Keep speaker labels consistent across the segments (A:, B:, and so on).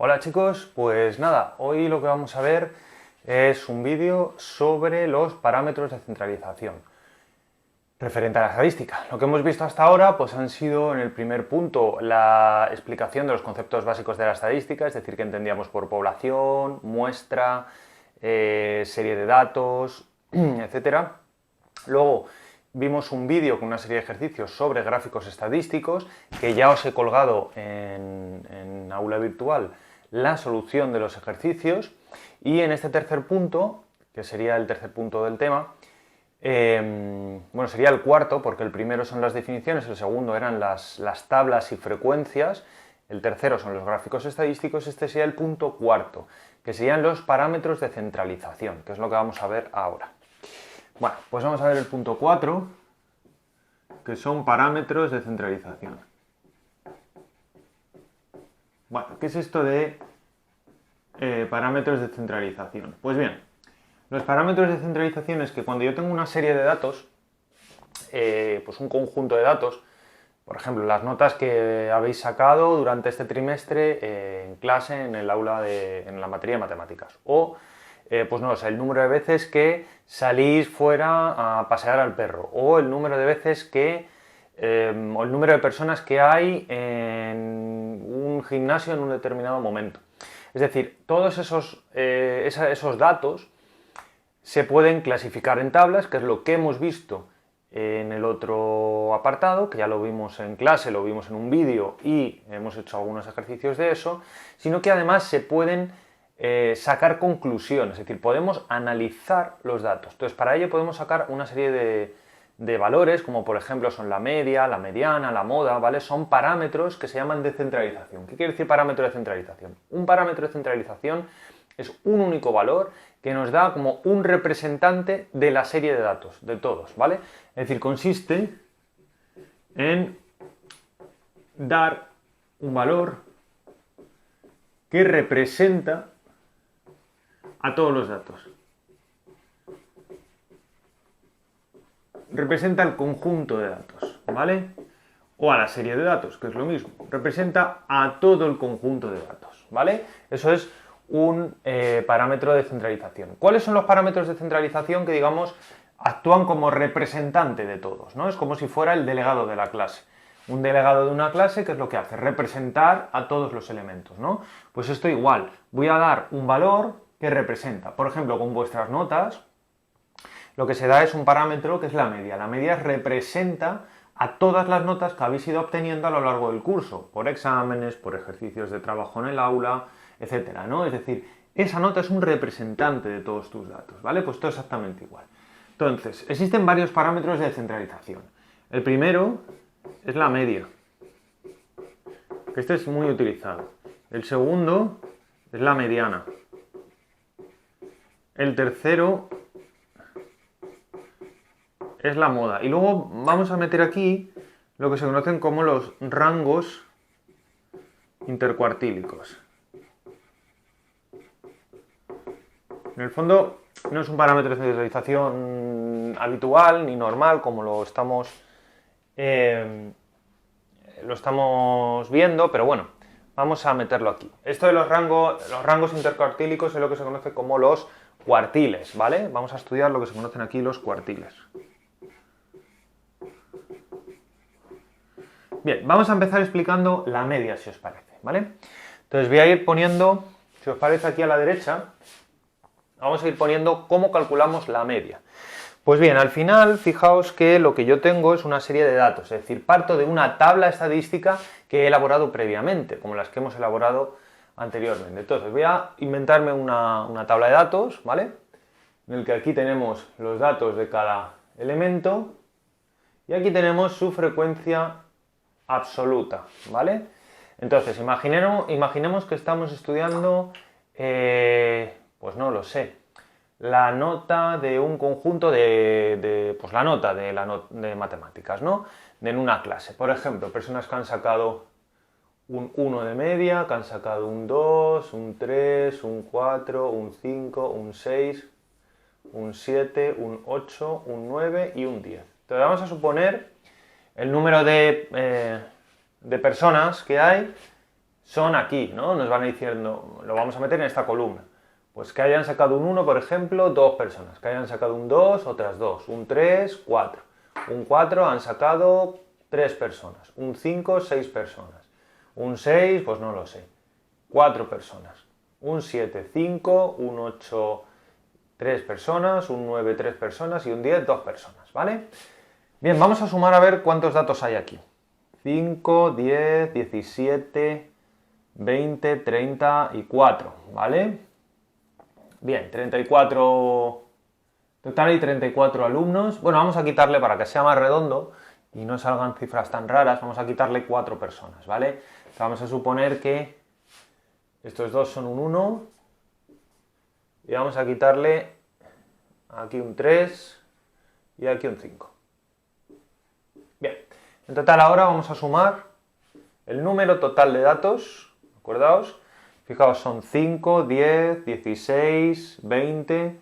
A: Hola chicos, pues nada, hoy lo que vamos a ver es un vídeo sobre los parámetros de centralización referente a la estadística. Lo que hemos visto hasta ahora pues han sido en el primer punto la explicación de los conceptos básicos de la estadística, es decir, que entendíamos por población, muestra, serie de datos, etcétera. Luego vimos un vídeo con una serie de ejercicios sobre gráficos estadísticos que ya os he colgado en aula virtual la solución de los ejercicios, y en este tercer punto, que sería el tercer punto del tema, bueno, sería el cuarto, porque el primero son las definiciones, el segundo eran las tablas y frecuencias, el tercero son los gráficos estadísticos, este sería el punto cuarto, que serían los parámetros de centralización, que es lo que vamos a ver ahora. Bueno, pues vamos a ver el punto 4, que son parámetros de centralización. Bueno, ¿qué es esto de parámetros de centralización? Pues bien, los parámetros de centralización es que cuando yo tengo una serie de datos, pues un conjunto de datos, por ejemplo, las notas que habéis sacado durante este trimestre en clase, en el aula en la materia de matemáticas, o pues no, o sea, el número de veces que salís fuera a pasear al perro, o el número de veces que, o el número de personas que hay en un gimnasio en un determinado momento. Es decir, todos esos datos se pueden clasificar en tablas, que es lo que hemos visto en el otro apartado, que ya lo vimos en clase, lo vimos en un vídeo y hemos hecho algunos ejercicios de eso, sino que además se pueden sacar conclusiones, es decir, podemos analizar los datos. Entonces, para ello podemos sacar una serie de valores, como por ejemplo son la media, la mediana, la moda, ¿vale? Son parámetros que se llaman de centralización. ¿Qué quiere decir parámetro de centralización? Un parámetro de centralización es un único valor que nos da como un representante de la serie de datos, de todos, ¿vale? Es decir, consiste en dar un valor que representa a todos los datos. Representa el conjunto de datos, ¿vale? O a la serie de datos, que es lo mismo. Representa a todo el conjunto de datos, ¿vale? Eso es un parámetro de centralización. ¿Cuáles son los parámetros de centralización que, digamos, actúan como representante de todos, ¿no? Es como si fuera el delegado de la clase. Un delegado de una clase, ¿qué es lo que hace? Representar a todos los elementos, ¿no? Pues esto igual. Voy a dar un valor que representa. Por ejemplo, con vuestras notas, lo que se da es un parámetro que es la media. La media representa a todas las notas que habéis ido obteniendo a lo largo del curso, por exámenes, por ejercicios de trabajo en el aula, etcétera, ¿no? Es decir, esa nota es un representante de todos tus datos, ¿vale? Pues todo exactamente igual. Entonces, existen varios parámetros de centralización. El primero es la media, que este es muy utilizado. El segundo es la mediana. El tercero es la moda. Y luego vamos a meter aquí lo que se conocen como los rangos intercuartílicos. En el fondo no es un parámetro de centralización habitual ni normal como lo estamos viendo, pero bueno, vamos a meterlo aquí. Esto de los rangos intercuartílicos es lo que se conoce como los cuartiles, ¿vale? Vamos a estudiar lo que se conocen aquí los cuartiles. Bien, vamos a empezar explicando la media, si os parece, ¿vale? Entonces voy a ir poniendo, si os parece aquí a la derecha, vamos a ir poniendo cómo calculamos la media. Pues bien, al final, fijaos que lo que yo tengo es una serie de datos, es decir, parto de una tabla estadística que he elaborado previamente, como las que hemos elaborado anteriormente. Entonces voy a inventarme una tabla de datos, ¿vale? En el que aquí tenemos los datos de cada elemento y aquí tenemos su frecuencia absoluta, ¿vale? Entonces, imaginemos que estamos estudiando, pues no lo sé, la nota de un conjunto pues la nota de matemáticas, ¿no? En una clase. Por ejemplo, personas que han sacado un 1 de media, que han sacado un 2, un 3, un 4, un 5, un 6, un 7, un 8, un 9 y un 10. Entonces vamos a suponer el número de personas que hay son aquí, ¿no? Nos van diciendo, lo vamos a meter en esta columna. Pues que hayan sacado un 1, por ejemplo, 2 personas. Que hayan sacado un 2, otras 2. Un 3, 4. Un 4 han sacado 3 personas. Un 5, 6 personas. Un 6, pues no lo sé. 4 personas. Un 7, 5. Un 8, 3 personas. Un 9, 3 personas. Y un 10, 2 personas, ¿vale? Bien, vamos a sumar a ver cuántos datos hay aquí. 5, 10, 17, 20, 34, ¿vale? Bien, 34 total y 34 alumnos. Bueno, vamos a quitarle, para que sea más redondo y no salgan cifras tan raras, vamos a quitarle 4 personas, ¿vale? Vamos a suponer que estos dos son un 1 y vamos a quitarle aquí un 3 y aquí un 5. Bien, en total ahora vamos a sumar el número total de datos, acordaos. Fijaos, son 5, 10, 16, 20,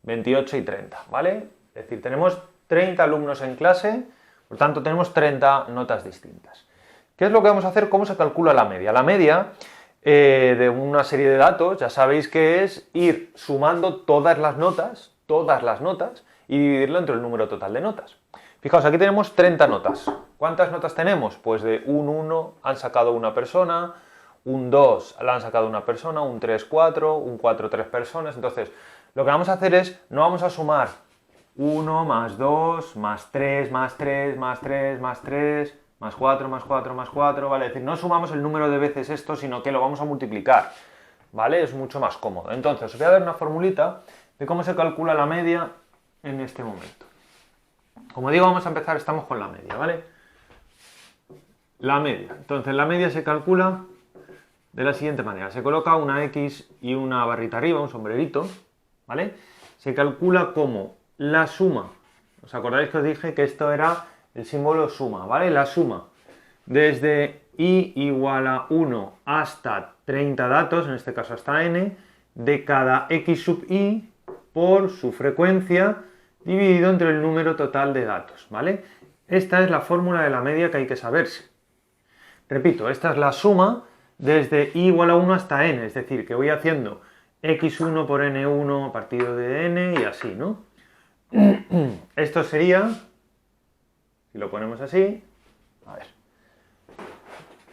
A: 28 y 30, ¿vale? Es decir, tenemos 30 alumnos en clase, por tanto tenemos 30 notas distintas. ¿Qué es lo que vamos a hacer? ¿Cómo se calcula la media? La media de una serie de datos, ya sabéis que es ir sumando todas las notas, y dividirlo entre el número total de notas. Fijaos, aquí tenemos 30 notas. ¿Cuántas notas tenemos? Pues de un 1 han sacado una persona, un 2 la han sacado una persona, un 3, 4, un 4, 3 personas. Entonces, lo que vamos a hacer es, no vamos a sumar 1 más 2 más 3 más 3 más 3 más 3 más 4 más 4 más 4, ¿vale? Es decir, no sumamos el número de veces esto, sino que lo vamos a multiplicar, ¿vale? Es mucho más cómodo. Entonces, os voy a dar una formulita de cómo se calcula la media en este momento. Como digo, vamos a empezar, estamos con la media, ¿vale? La media. Entonces, la media se calcula de la siguiente manera. Se coloca una X y una barrita arriba, un sombrerito, ¿vale? Se calcula como la suma. ¿Os acordáis que os dije que esto era el símbolo suma, ¿vale? La suma desde i igual a 1 hasta 30 datos, en este caso hasta n, de cada x sub i por su frecuencia dividido entre el número total de datos, ¿vale? Esta es la fórmula de la media que hay que saberse. Repito, esta es la suma desde i igual a 1 hasta n, es decir, que voy haciendo x1 por n1 partido de n y así, ¿no? Esto sería, si lo ponemos así, a ver,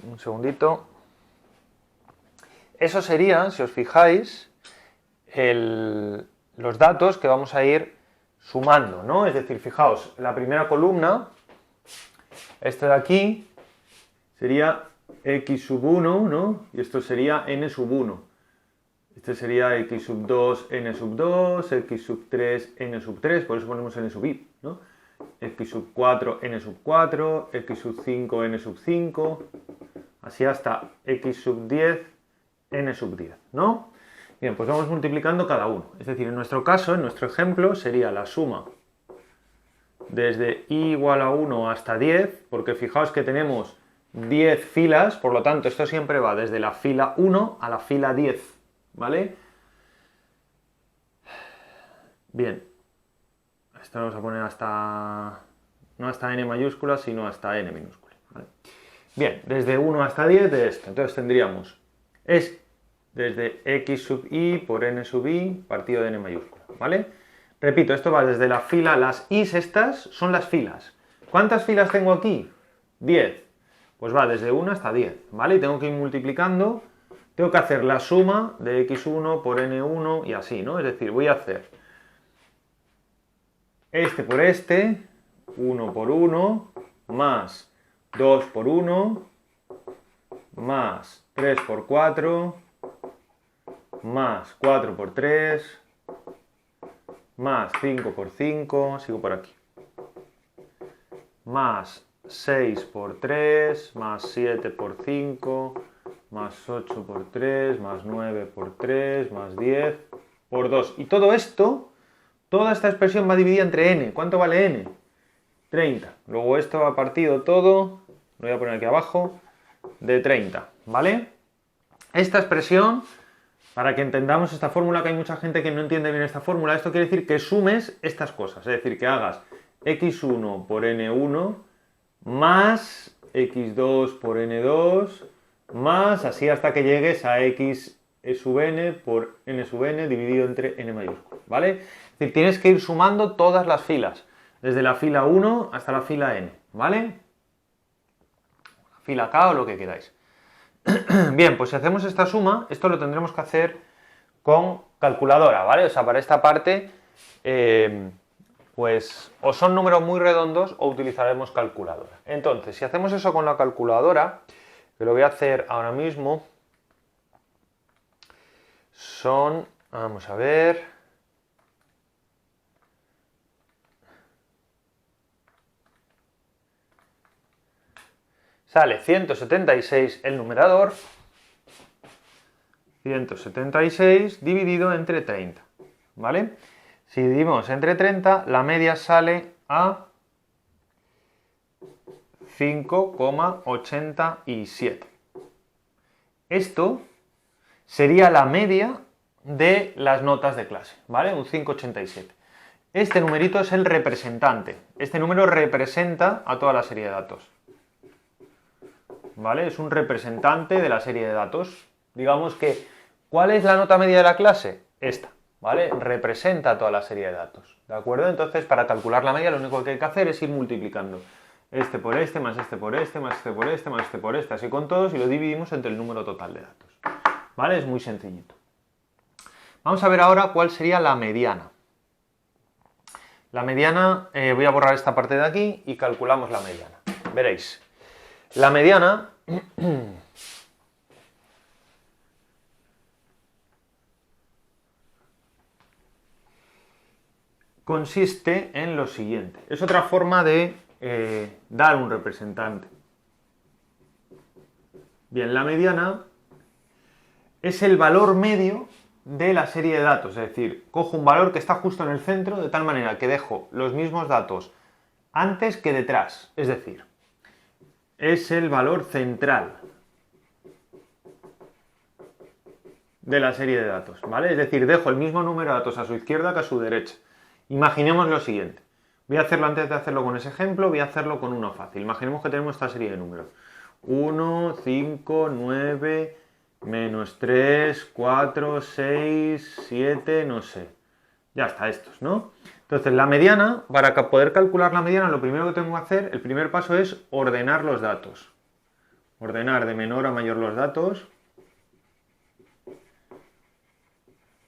A: un segundito, eso sería, si os fijáis, los datos que vamos a ir sumando, ¿no? Es decir, fijaos, la primera columna, esto de aquí, sería x sub 1, ¿no? Y esto sería n sub 1. Este sería x sub 2, n sub 2, x sub 3, n sub 3, por eso ponemos n sub i, ¿no? X sub 4, n sub 4, x sub 5, n sub 5, así hasta x sub 10, n sub 10, ¿no? Bien, pues vamos multiplicando cada uno. Es decir, en nuestro caso, en nuestro ejemplo, sería la suma desde i igual a 1 hasta 10, porque fijaos que tenemos 10 filas, por lo tanto, esto siempre va desde la fila 1 a la fila 10, ¿vale? Bien, esto lo vamos a poner hasta, no hasta n mayúscula, sino hasta n minúscula, ¿vale? Bien, desde 1 hasta 10 de esto, entonces tendríamos, es desde x sub i por n sub i partido de n mayúscula, ¿vale? Repito, esto va desde la fila, las i's estas son las filas. ¿Cuántas filas tengo aquí? 10. Pues va desde 1 hasta 10, ¿vale? Y tengo que ir multiplicando, tengo que hacer la suma de x1 por n1 y así, ¿no? Es decir, voy a hacer este por este, 1 por 1, más 2 por 1, más 3 por 4, más 4 por 3, más 5 por 5, sigo por aquí, más 6 por 3, más 7 por 5, más 8 por 3, más 9 por 3, más 10 por 2. Y todo esto, toda esta expresión va dividida entre n. ¿Cuánto vale n? 30. Luego esto va partido todo, lo voy a poner aquí abajo, de 30, ¿vale? Esta expresión, para que entendamos esta fórmula, que hay mucha gente que no entiende bien esta fórmula, esto quiere decir que sumes estas cosas, es decir, que hagas x1 por n1 más x2 por n2 más así hasta que llegues a x sub n por n sub n dividido entre n mayúsculo, ¿vale? Es decir, tienes que ir sumando todas las filas, desde la fila 1 hasta la fila n, ¿vale? Fila k o lo que queráis. Bien, pues si hacemos esta suma, esto lo tendremos que hacer con calculadora, ¿vale? O sea, para esta parte, pues o son números muy redondos o utilizaremos calculadora. Entonces, si hacemos eso con la calculadora, que lo voy a hacer ahora mismo, son, vamos a ver, sale 176 el numerador, 176 dividido entre 30, ¿vale? Si dividimos entre 30, la media sale a 5,87. Esto sería la media de las notas de clase, ¿vale? Un 5,87. Este numerito es el representante. Este número representa a toda la serie de datos, ¿vale? Es un representante de la serie de datos. Digamos que, ¿cuál es la nota media de la clase? Esta, ¿vale? Representa a toda la serie de datos, ¿de acuerdo? Entonces, para calcular la media, lo único que hay que hacer es ir multiplicando este por este, más este por este, más este por este, más este por este, así con todos, y lo dividimos entre el número total de datos, ¿vale? Es muy sencillito. Vamos a ver ahora cuál sería la mediana. La mediana, voy a borrar esta parte de aquí y calculamos la mediana. Veréis, la mediana consiste en lo siguiente. Es otra forma de dar un representante. Bien, la mediana es el valor medio de la serie de datos, es decir, cojo un valor que está justo en el centro de tal manera que dejo los mismos datos antes que detrás, es decir, es el valor central de la serie de datos, ¿vale? Es decir, dejo el mismo número de datos a su izquierda que a su derecha. Imaginemos lo siguiente. Voy a hacerlo antes de hacerlo con ese ejemplo, voy a hacerlo con uno fácil. Imaginemos que tenemos esta serie de números. 1, 5, 9, menos 3, 4, 6, 7, no sé. Ya está, estos, ¿no? Entonces, la mediana, para poder calcular la mediana, lo primero que tengo que hacer, el primer paso es ordenar los datos. Ordenar de menor a mayor los datos.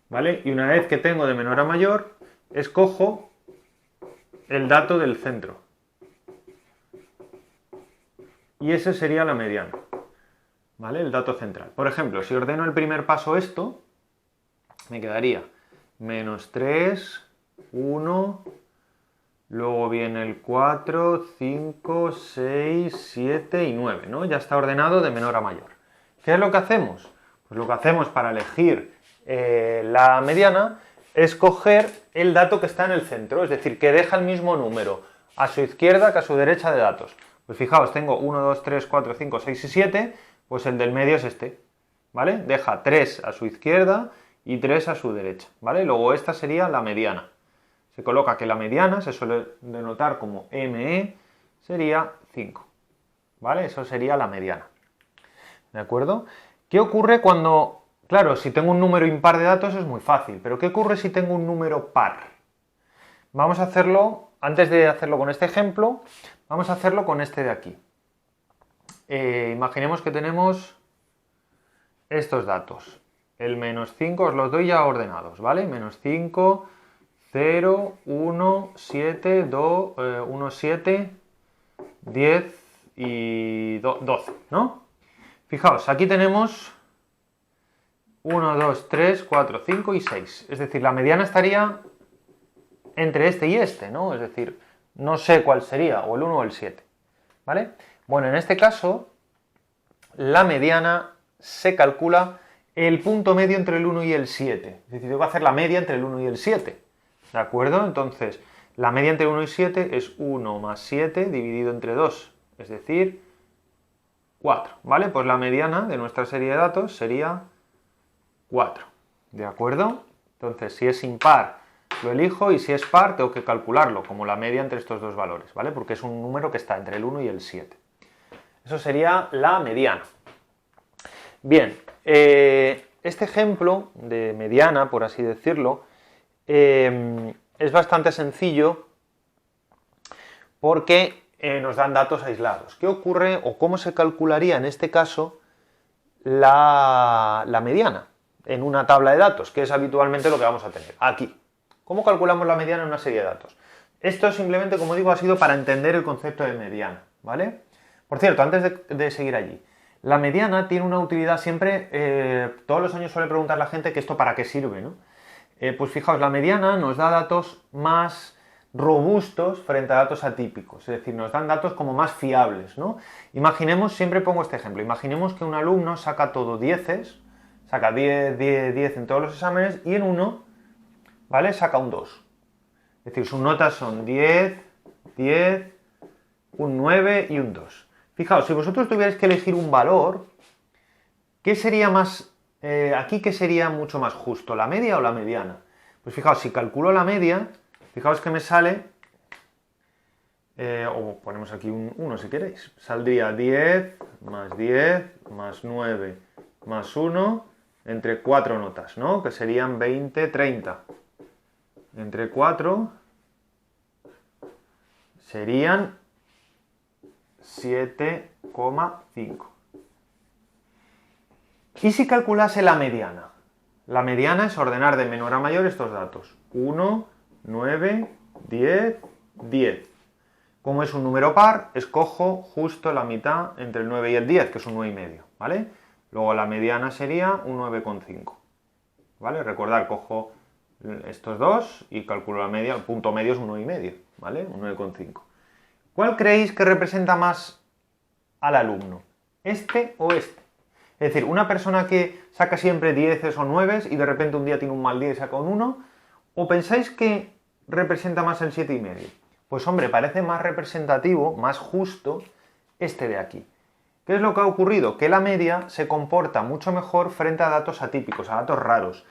A: ¿Vale? Y una vez que tengo de menor a mayor, escojo el dato del centro. Y ese sería la mediana. ¿Vale? El dato central. Por ejemplo, si ordeno el primer paso esto, me quedaría menos 3, 1, luego viene el 4, 5, 6, 7 y 9, ¿no? Ya está ordenado de menor a mayor. ¿Qué es lo que hacemos? Pues lo que hacemos para elegir la mediana es coger el dato que está en el centro, es decir, que deja el mismo número a su izquierda que a su derecha de datos. Pues fijaos, tengo 1, 2, 3, 4, 5, 6 y 7, pues el del medio es este, ¿vale? Deja 3 a su izquierda y 3 a su derecha, ¿vale? Luego esta sería la mediana. Se coloca que la mediana, se suele denotar como ME, sería 5, ¿vale? Eso sería la mediana, ¿de acuerdo? ¿Qué ocurre cuando... Claro, si tengo un número impar de datos es muy fácil, pero ¿qué ocurre si tengo un número par? Vamos a hacerlo, antes de hacerlo con este ejemplo, vamos a hacerlo con este de aquí. Imaginemos que tenemos estos datos. El menos 5 os los doy ya ordenados, ¿vale? Menos 5, 0, 1, 7, 2, 1, 7, 10 y 12, ¿no? Fijaos, aquí tenemos 1, 2, 3, 4, 5 y 6. Es decir, la mediana estaría entre este y este, ¿no? Es decir, no sé cuál sería, o el 1 o el 7, ¿vale? Bueno, en este caso, la mediana se calcula el punto medio entre el 1 y el 7. Es decir, tengo que hacer la media entre el 1 y el 7, ¿de acuerdo? Entonces, la media entre 1 y 7 es 1 más 7 dividido entre 2, es decir, 4, ¿vale? Pues la mediana de nuestra serie de datos sería 4, ¿de acuerdo? Entonces, si es impar, lo elijo, y si es par, tengo que calcularlo, como la media entre estos dos valores, ¿vale? Porque es un número que está entre el 1 y el 7. Eso sería la mediana. Bien, este ejemplo de mediana, por así decirlo, es bastante sencillo porque nos dan datos aislados. ¿Qué ocurre o cómo se calcularía en este caso la mediana en una tabla de datos, que es habitualmente lo que vamos a tener aquí? ¿Cómo calculamos la mediana en una serie de datos? Esto simplemente, como digo, ha sido para entender el concepto de mediana, ¿vale? Por cierto, antes de seguir allí, la mediana tiene una utilidad siempre, todos los años suele preguntar la gente que esto para qué sirve, ¿no? Pues fijaos, la mediana nos da datos más robustos frente a datos atípicos, es decir, nos dan datos como más fiables, ¿no? Imaginemos, siempre pongo este ejemplo, imaginemos que un alumno saca todo 10, saca 10, 10, 10 en todos los exámenes y en uno, ¿vale? Saca un 2. Es decir, sus notas son 10, 10, un 9 y un 2. Fijaos, si vosotros tuvierais que elegir un valor, ¿qué sería más, aquí qué sería mucho más justo, la media o la mediana? Pues fijaos, si calculo la media, fijaos que me sale, o ponemos aquí un 1 si queréis, saldría 10 más 9 más 1 entre 4 notas, ¿no? Que serían 20, 30. Entre 4 serían 7,5. ¿Y si calculase la mediana? La mediana es ordenar de menor a mayor estos datos. 1, 9, 10, 10. Como es un número par, escojo justo la mitad entre el 9 y el 10, que es un 9,5, ¿vale? Luego la mediana sería un 9,5, ¿vale? Recordad, cojo estos dos y calculo la media, el punto medio es un 9,5, ¿vale? Un 9,5. ¿Cuál creéis que representa más al alumno? ¿Este o este? Es decir, una persona que saca siempre 10 o 9 y de repente un día tiene un mal día y saca un 1, ¿o pensáis que representa más el 7,5? Pues hombre, parece más representativo, más justo este de aquí. ¿Qué es lo que ha ocurrido? Que la media se comporta mucho mejor frente a datos atípicos, a datos raros.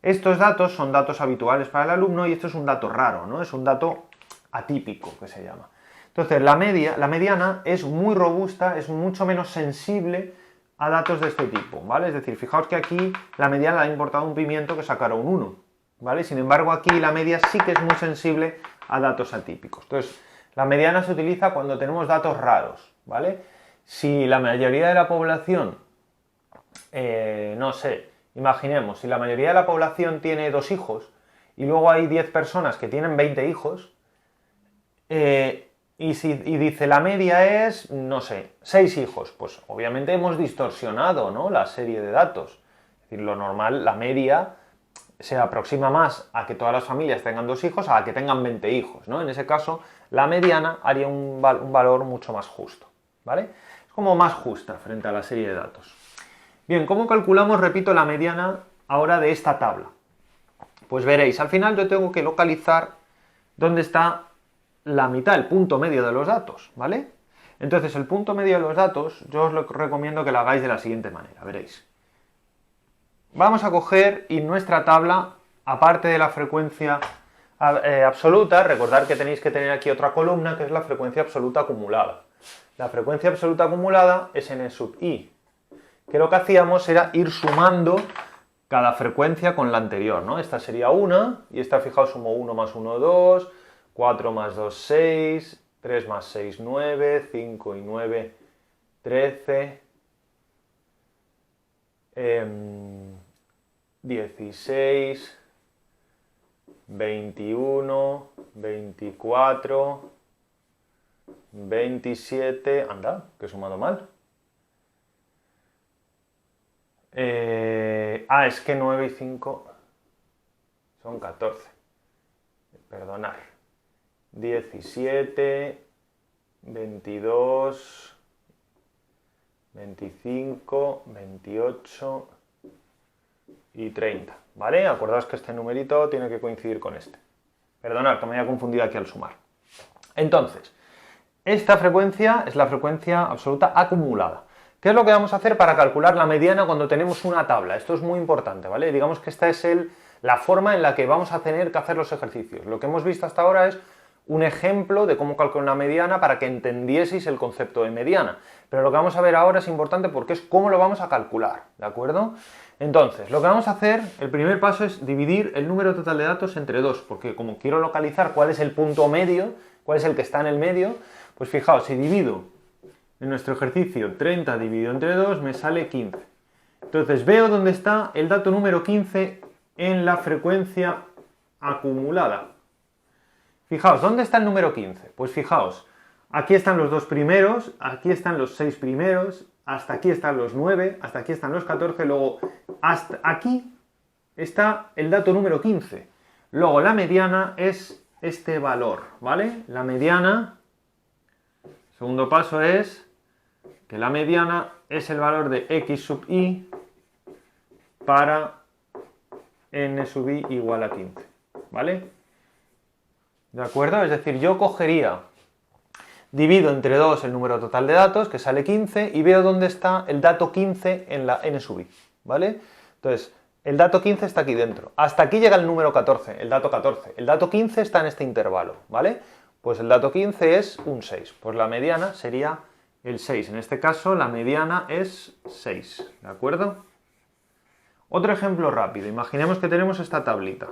A: Estos datos son datos habituales para el alumno y esto es un dato raro, ¿no? Es un dato atípico, que se llama. Entonces, la mediana es muy robusta, es mucho menos sensible a datos de este tipo, ¿vale? Es decir, fijaos que aquí la mediana le ha importado un pimiento que sacara un 1, ¿vale? Sin embargo, aquí la media sí que es muy sensible a datos atípicos. Entonces, la mediana se utiliza cuando tenemos datos raros, ¿vale? Si la mayoría de la población, no sé, imaginemos, si la mayoría de la población tiene 2 hijos y luego hay 10 personas que tienen 20 hijos, y dice la media es, no sé, 6 hijos, pues obviamente hemos distorsionado, ¿no?, la serie de datos. Es decir, lo normal, la media se aproxima más a que todas las familias tengan 2 hijos a que tengan 20 hijos, ¿no? En ese caso, la mediana haría un valor mucho más justo, ¿vale? Es como más justa frente a la serie de datos. Bien, ¿cómo calculamos, repito, la mediana ahora de esta tabla? Pues veréis, al final yo tengo que localizar dónde está la mitad, el punto medio de los datos, ¿vale? Entonces, el punto medio de los datos, yo os lo recomiendo que lo hagáis de la siguiente manera, veréis. Vamos a coger y nuestra tabla, aparte de la frecuencia absoluta, recordad que tenéis que tener aquí otra columna, que es la frecuencia absoluta acumulada. La frecuencia absoluta acumulada es n sub i, que lo que hacíamos era ir sumando cada frecuencia con la anterior, ¿no? Esta sería una, y esta, fijaos, sumo 1 más 1, 2, 4 más 2, 6, 3 más 6, 9, 5 y 9, 13, 16, 21, 24, 27, anda, que he sumado mal. Es que 9 y 5 son 14, perdonad. 17, 22, 25, 28 y 30, ¿vale? Acordaos que este numerito tiene que coincidir con este. Perdonad, que me haya confundido aquí al sumar. Entonces, esta frecuencia es la frecuencia absoluta acumulada. ¿Qué es lo que vamos a hacer para calcular la mediana cuando tenemos una tabla? Esto es muy importante, ¿vale? Digamos que esta es la forma en la que vamos a tener que hacer los ejercicios. Lo que hemos visto hasta ahora es un ejemplo de cómo calcular una mediana para que entendieseis el concepto de mediana. Pero lo que vamos a ver ahora es importante porque es cómo lo vamos a calcular, ¿de acuerdo? Entonces, lo que vamos a hacer, el primer paso es dividir el número total de datos entre 2, porque como quiero localizar cuál es el punto medio, cuál es el que está en el medio, pues fijaos, si divido en nuestro ejercicio 30 dividido entre 2, me sale 15. Entonces veo dónde está el dato número 15 en la frecuencia acumulada. Fijaos, ¿dónde está el número 15? Pues fijaos, aquí están los 2 primeros, aquí están los 6 primeros, hasta aquí están los 9, hasta aquí están los 14, luego hasta aquí está el dato número 15. Luego la mediana es este valor, ¿vale? La mediana, segundo paso es que la mediana es el valor de x sub i para n sub i igual a 15, ¿vale? ¿De acuerdo? Es decir, yo cogería, divido entre 2 el número total de datos, que sale 15, y veo dónde está el dato 15 en la n sub i, ¿vale? Entonces, el dato 15 está aquí dentro. Hasta aquí llega el número 14, el dato 14. El dato 15 está en este intervalo, ¿vale? Pues el dato 15 es un 6. Pues la mediana sería el 6. En este caso, la mediana es 6, ¿de acuerdo? Otro ejemplo rápido. Imaginemos que tenemos esta tablita.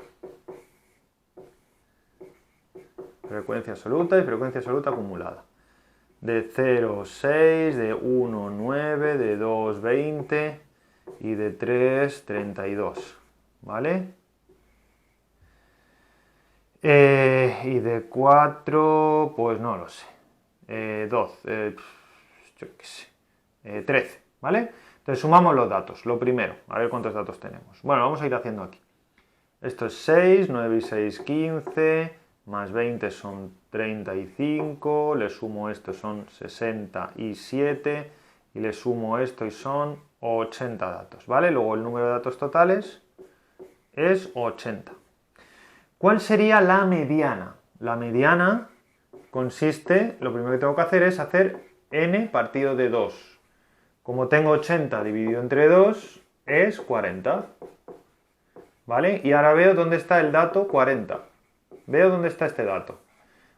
A: Frecuencia absoluta y frecuencia absoluta acumulada. De 0, 6, de 1, 9, de 2, 20 y de 3, 32. ¿Vale? Y de 4, pues no lo sé. 12, yo qué sé. 13, ¿vale? Entonces sumamos los datos. Lo primero, a ver cuántos datos tenemos. Bueno, vamos a ir haciendo aquí. Esto es 6, 9 y 6, 15... más 20 son 35, le sumo esto son 67 y le sumo esto y son 80 datos, ¿vale? Luego el número de datos totales es 80. ¿Cuál sería la mediana? La mediana consiste, lo primero que tengo que hacer es hacer n partido de 2. Como tengo 80 dividido entre 2 es 40, ¿vale? Y ahora veo dónde está el dato 40. Veo dónde está este dato.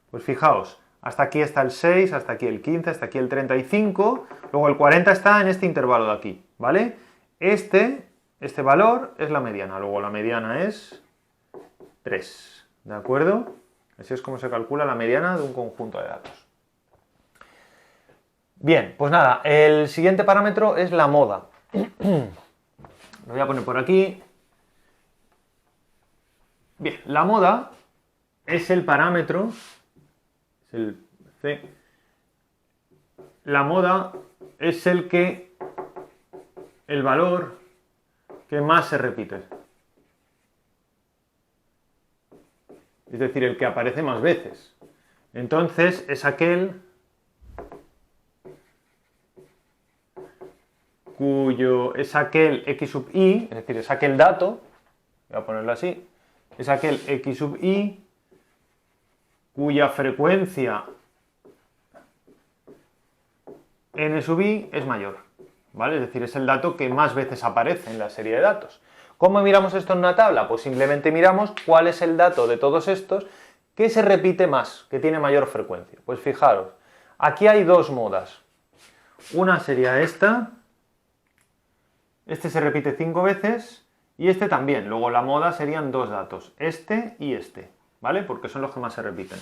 A: Pues fijaos, hasta aquí está el 6, hasta aquí el 15, hasta aquí el 35, luego el 40 está en este intervalo de aquí, ¿vale? Este valor es la mediana, luego la mediana es 3, ¿de acuerdo? Así es como se calcula la mediana de un conjunto de datos. Bien, pues nada, el siguiente parámetro es la moda. Lo voy a poner por aquí. Bien, la moda es el parámetro, es el C. La moda es el valor que más se repite. Es decir, el que aparece más veces. Entonces es aquel x sub i, es decir, es aquel dato, voy a ponerlo así, es aquel x sub i cuya frecuencia n sub i es mayor, ¿vale? Es decir, es el dato que más veces aparece en la serie de datos. ¿Cómo miramos esto en una tabla? Pues simplemente miramos cuál es el dato de todos estos que se repite más, que tiene mayor frecuencia. Pues fijaros, aquí hay dos modas. Una sería esta, este se repite 5 veces y este también. Luego la moda serían dos datos, este y este, ¿vale? Porque son los que más se repiten.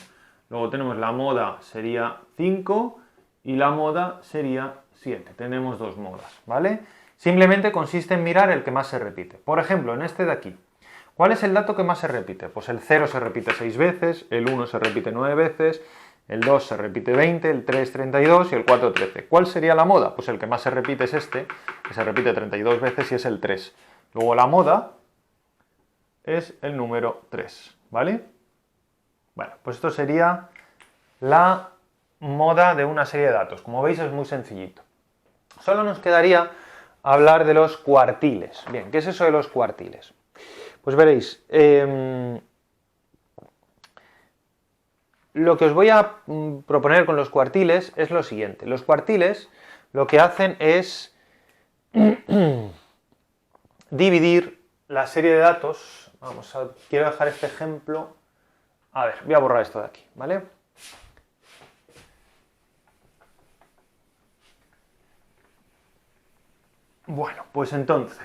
A: Luego tenemos la moda sería 5 y la moda sería 7. Tenemos dos modas, ¿vale? Simplemente consiste en mirar el que más se repite. Por ejemplo, en este de aquí, ¿cuál es el dato que más se repite? Pues el 0 se repite 6 veces, el 1 se repite 9 veces, el 2 se repite 20, el 3 32 y el 4 13. ¿Cuál sería la moda? Pues el que más se repite es este, que se repite 32 veces y es el 3. Luego la moda es el número 3, ¿vale? Bueno, pues esto sería la moda de una serie de datos. Como veis es muy sencillito. Solo nos quedaría hablar de los cuartiles. Bien, ¿qué es eso de los cuartiles? Pues veréis, lo que os voy a proponer con los cuartiles es lo siguiente. Los cuartiles lo que hacen es dividir la serie de datos. Quiero dejar este ejemplo A ver, voy a borrar esto de aquí, ¿vale? Bueno, pues entonces,